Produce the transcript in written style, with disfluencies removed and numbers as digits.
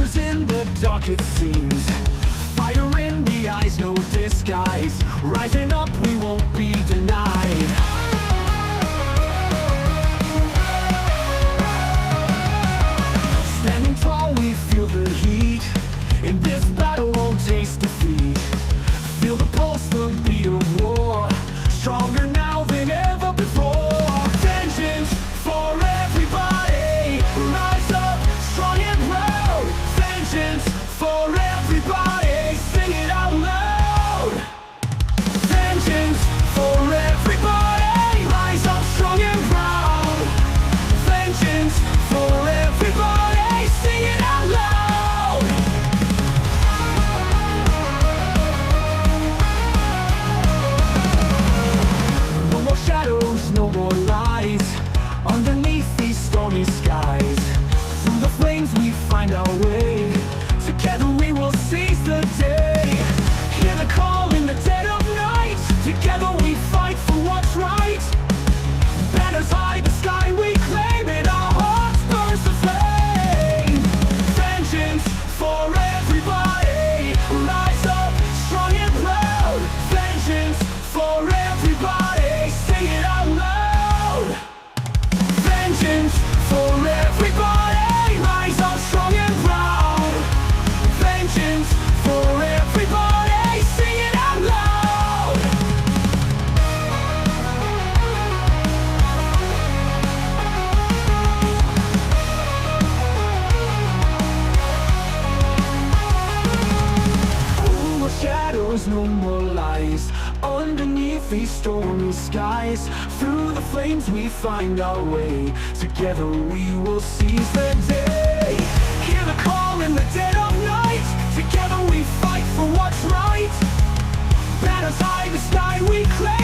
Colors in the dark it seems, fire in the eyes, no disguise. Rising up, we won't be denied. Standing tall, we feel the heat. In this battle, won't taste defeat. Feel the pulse, the beat of war. Stronger now than ever before. Vengeance for everybody. Rise up, strong and proud. Vengeance for everybody. Sing it out loud. Vengeance for everybody. Rise up, strong and proud. Vengeance for everybody. Sing it out loud. No more shadows, no more lies. Underneath these stormy skies, through the flames we find our way. Together we will seize the day. Hear the call in the dead of night. Together we fight for what's right. Banners hide the sky, we claim it. Our hearts burst the flame. Vengeance for everybody. Rise up, strong and proud. Vengeance for everybody. Sing it out loud. Vengeance for everybody. Rise up, strong and proud. Vengeance for everybody. Sing it out loud. No more shadows, no more lies. Underneath these stormy skies, through the flames we find our way. Together we will seize the day. Hear the call in the dead of night. Together we fight for what's right. Banners hide the sky, we claim